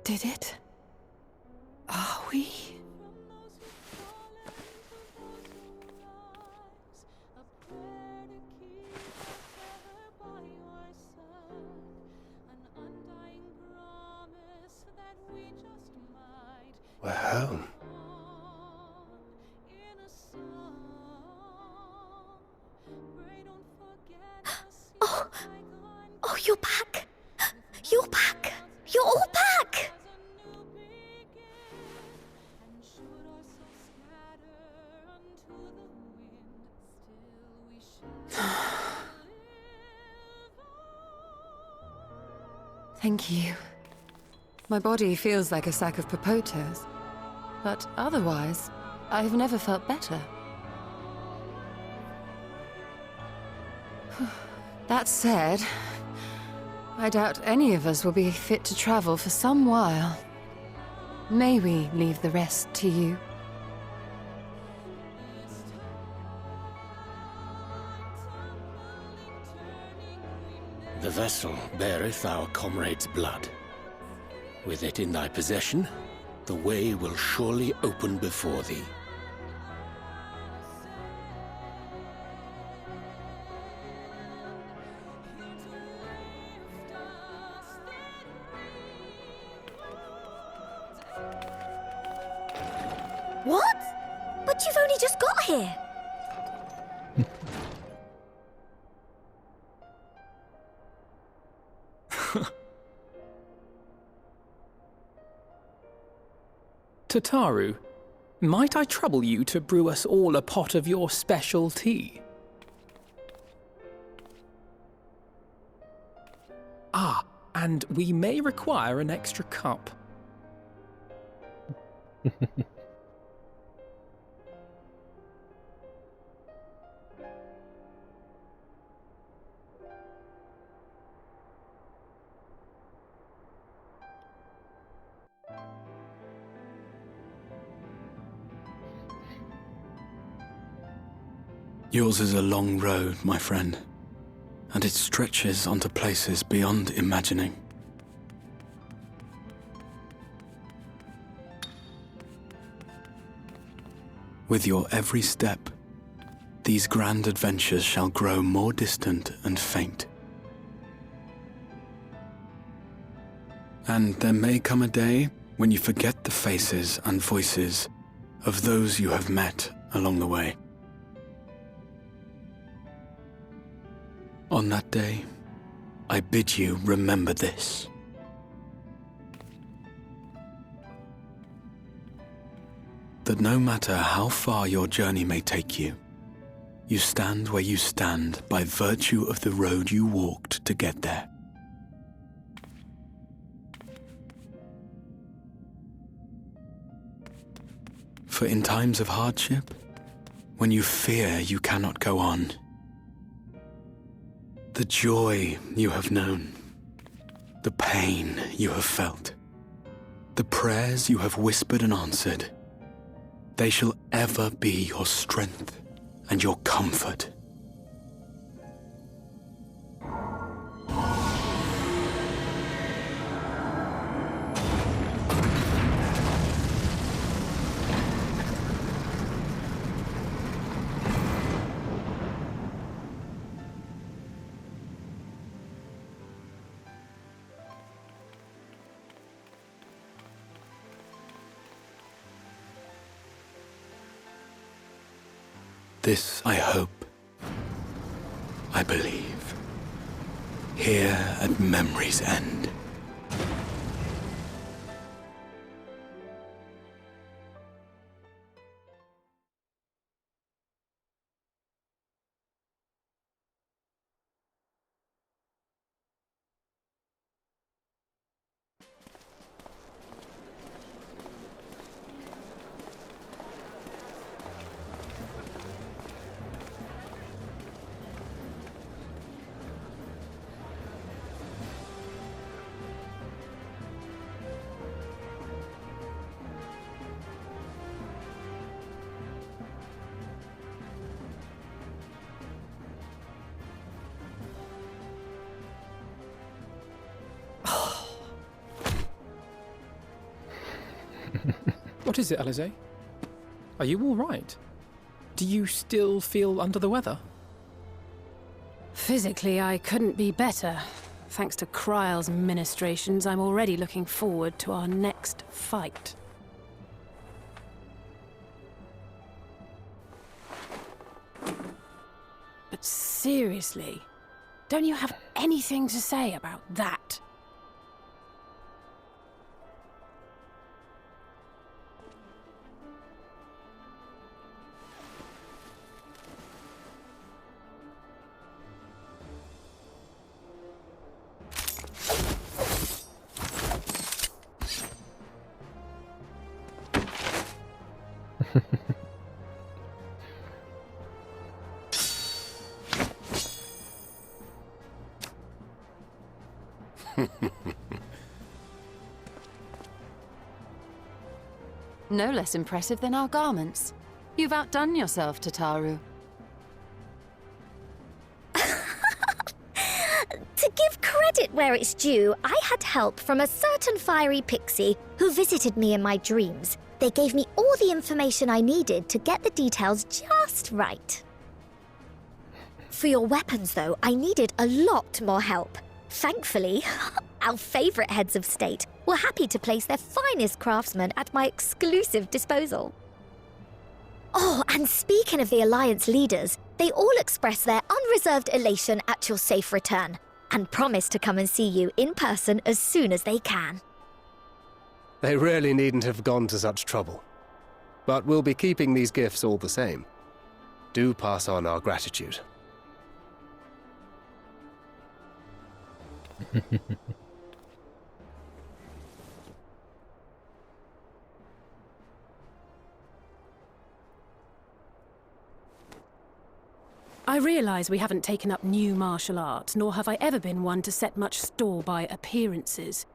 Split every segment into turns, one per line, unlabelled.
Did it? Are we?
We're home.
Oh, you're back. You're back. You're all back.
Thank you. My body feels like a sack of popotos, but otherwise, I've never felt better. That said, I doubt any of us will be fit to travel for some while. May we leave the rest to you?
The vessel beareth our comrade's blood. With it in thy possession, the way will surely open before thee.
What? But you've only just got here.
Tataru, might I trouble you to brew us all a pot of your special tea? Ah, and we may require an extra cup.
Yours is a long road, my friend, and it stretches onto places beyond imagining. With your every step, these grand adventures shall grow more distant and faint. And there may come a day when you forget the faces and voices of those you have met along the way. On that day, I bid you remember this. That no matter how far your journey may take you, you stand where you stand by virtue of the road you walked to get there. For in times of hardship, when you fear you cannot go on, the joy you have known, the pain you have felt, the prayers you have whispered and answered, they shall ever be your strength and your comfort. This I hope, I believe, here at memory's end.
What is it, Alize? Are you all right? Do you still feel under the weather?
Physically, I couldn't be better. Thanks to Kryle's ministrations, I'm already looking forward to our next fight. But seriously, don't you have anything to say about that?
No less impressive than our garments. You've outdone yourself, Tataru.
To give credit where it's due, I had help from a certain fiery pixie who visited me in my dreams. They gave me all the information I needed to get the details just right. For your weapons, though, I needed a lot more help. Thankfully, our favorite heads of state were happy to place their finest craftsmen at my exclusive disposal. Oh, and speaking of the Alliance leaders, they all expressed their unreserved elation at your safe return, and promise to come and see you in person as soon as they can.
They really needn't have gone to such trouble. But we'll be keeping these gifts all the same. Do pass on our gratitude.
I realise we haven't taken up new martial arts, nor have I ever been one to set much store by appearances.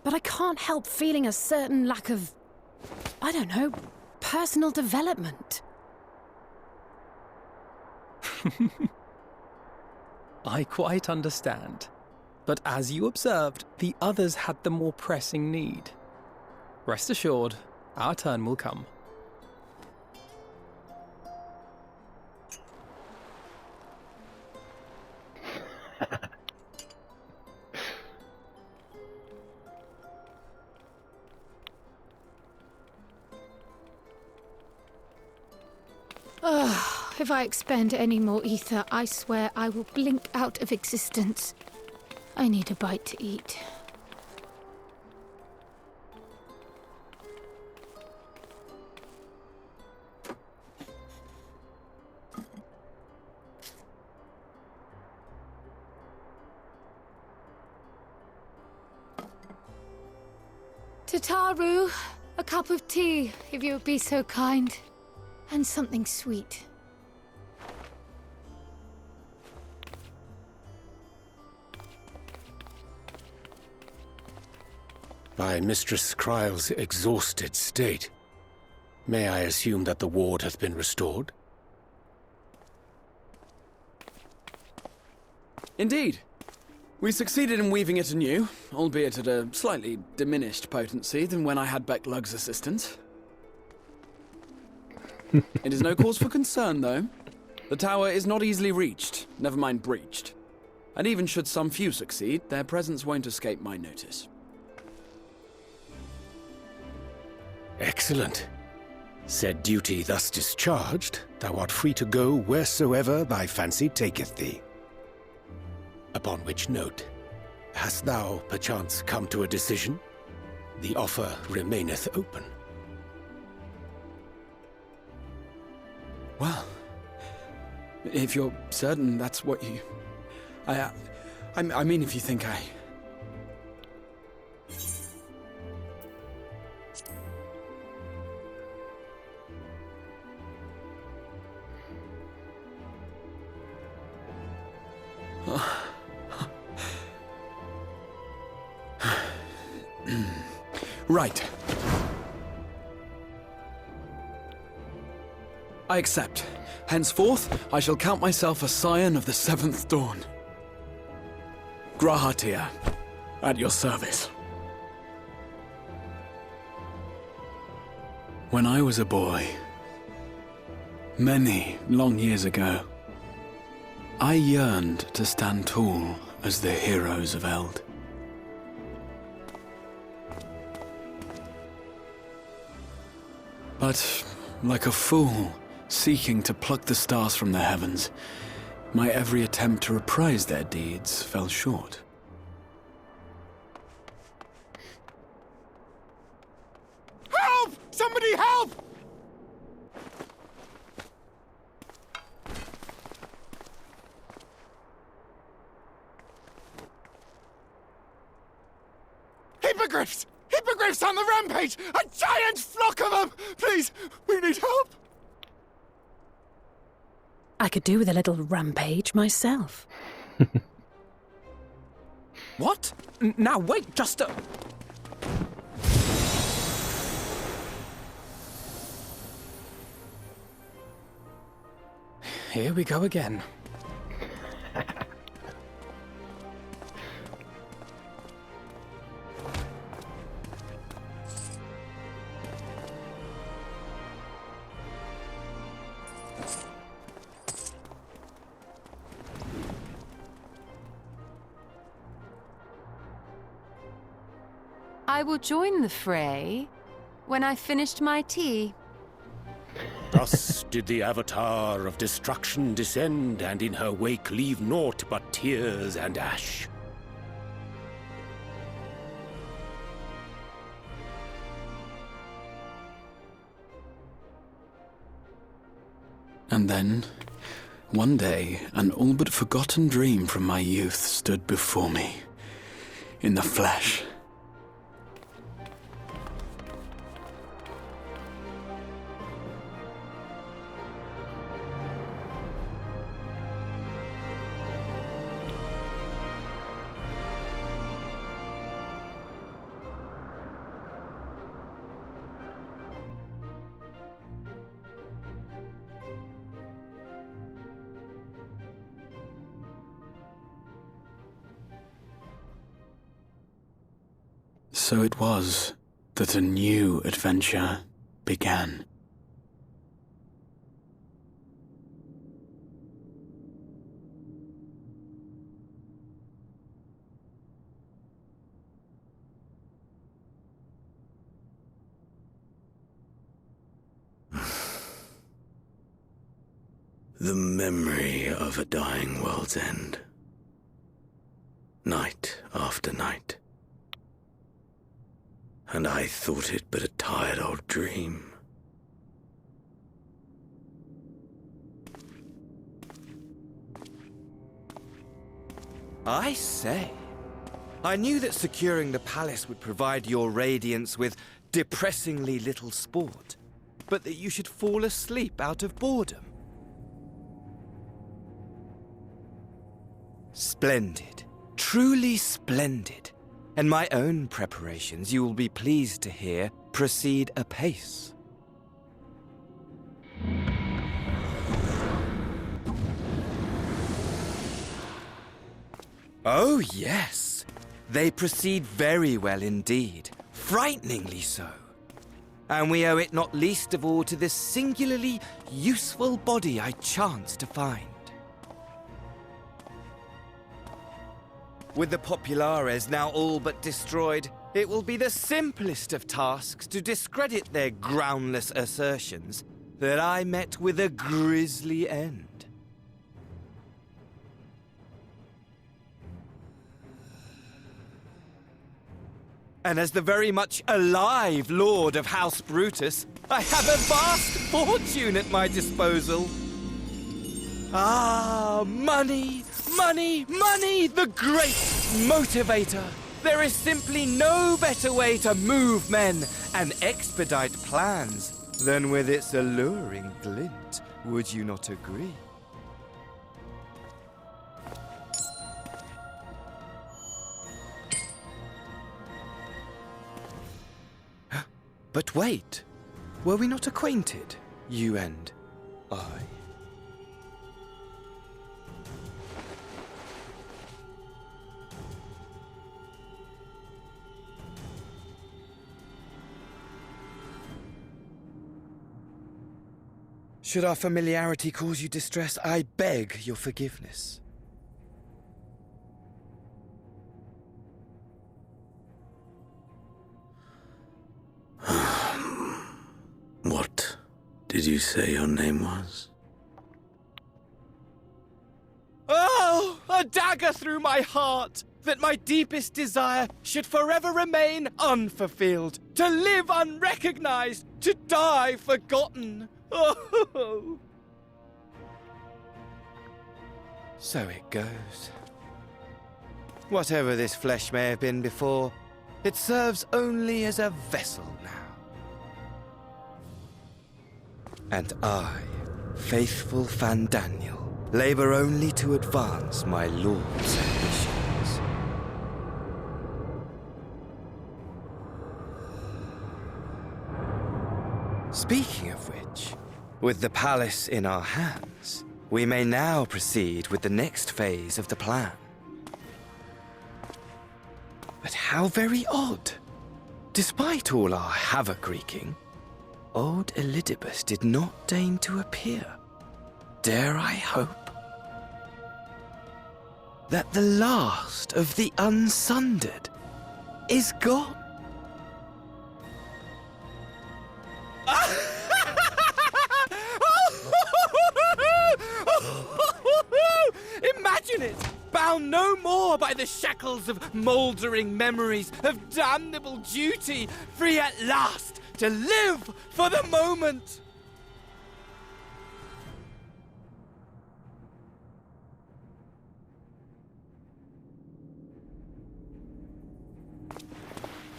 But I can't help feeling a certain lack of, I don't know, personal development.
I quite understand. But as you observed, the others had the more pressing need. Rest assured, our turn will come.
If I expend any more ether, I swear I will blink out of existence. I need a bite to eat. Tataru, a cup of tea, if you would be so kind. And something sweet.
By Mistress Kryle's exhausted state, may I assume that the ward hath been restored?
Indeed. We succeeded in weaving it anew, albeit at a slightly diminished potency than when I had Becklug's assistance. It is no cause for concern, though. The tower is not easily reached, never mind breached. And even should some few succeed, their presence won't escape my notice.
Excellent. Said duty thus discharged, thou art free to go wheresoever thy fancy taketh thee. Upon which note, hast thou perchance come to a decision? The offer remaineth open.
Well, if you're certain that's what you... I mean, if you think I... Right. I accept. Henceforth, I shall count myself a scion of the seventh dawn. Grahatir, at your service. When I was a boy, many long years ago, I yearned to stand tall as the heroes of Eld. But, like a fool seeking to pluck the stars from the heavens, my every attempt to reprise their deeds fell short.
Help! Somebody help! Hippogriffs! Hippogriffs on the rampage! A giant flock of them! Please, we need help!
I could do with a little rampage myself.
What? Now wait, just a... Here we go again.
I will join the fray when I've finished my tea.
Thus did the Avatar of Destruction descend, and in her wake leave naught but tears and ash.
And then, one day, an all but forgotten dream from my youth stood before me, in the flesh. So it was that a new adventure began.
The memory of a dying world's end. Night after night. And I thought it but a tired old dream.
I say. I knew that securing the palace would provide your radiance with depressingly little sport, but that you should fall asleep out of boredom. Splendid. Truly splendid. And my own preparations, you will be pleased to hear, proceed apace. Oh, yes. They proceed very well indeed. Frighteningly so. And we owe it not least of all to this singularly useful body I chanced to find. With the Populares now all but destroyed, It will be the simplest of tasks to discredit their groundless assertions that I met with a grisly end. And as the very much alive Lord of House Brutus, I have a vast fortune at my disposal. Ah, money, money, money, the great motivator. There is simply no better way to move men and expedite plans than with its alluring glint. Would you not agree? But wait, were we not acquainted, you and I? Should our familiarity cause you distress, I beg your forgiveness.
What did you say your name was?
Oh, a dagger through my heart! That my deepest desire should forever remain unfulfilled, to live unrecognized, to die forgotten. Oh. So it goes. Whatever this flesh may have been before, it serves only as a vessel now. And I, faithful Fandaniel, labor only to advance my lord's ambitions. Speaking of which, with the palace in our hands, we may now proceed with the next phase of the plan. But how very odd. Despite all our havoc-wreaking, old Elidibus did not deign to appear. Dare I hope that the last of the Unsundered is gone? Imagine it! Bound no more by the shackles of mouldering memories of damnable duty, free at last to live for the moment!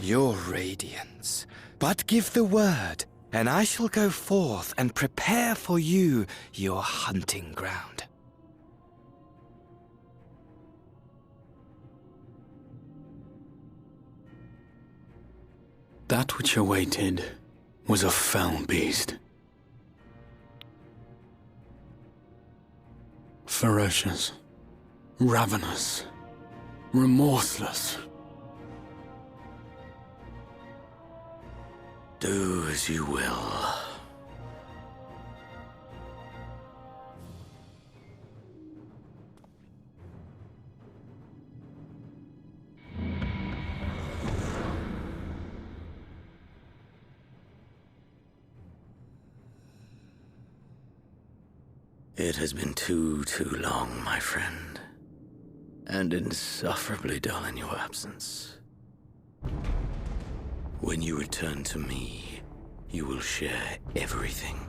Your radiance. But give the word, and I shall go forth and prepare for you your hunting ground.
That which awaited was a fell beast. Ferocious, ravenous, remorseless.
Do as you will. It has been too long, my friend, and insufferably dull in your absence. When you return to me, you will share everything.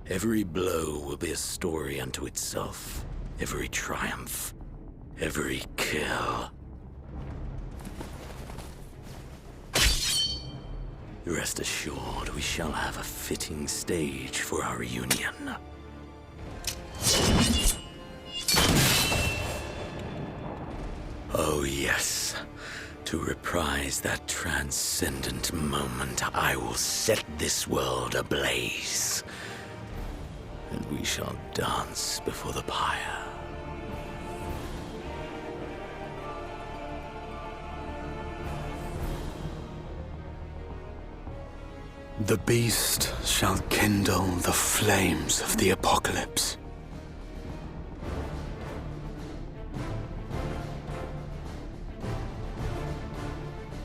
Every blow will be a story unto itself. Every triumph, every kill. Rest assured, we shall have a fitting stage for our reunion. Oh yes. To reprise that transcendent moment, I will set this world ablaze. And we shall dance before the pyre.
The beast shall kindle the flames of the apocalypse.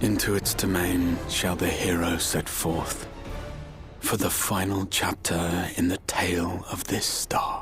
Into its domain shall the hero set forth, for the final chapter in the tale of this star.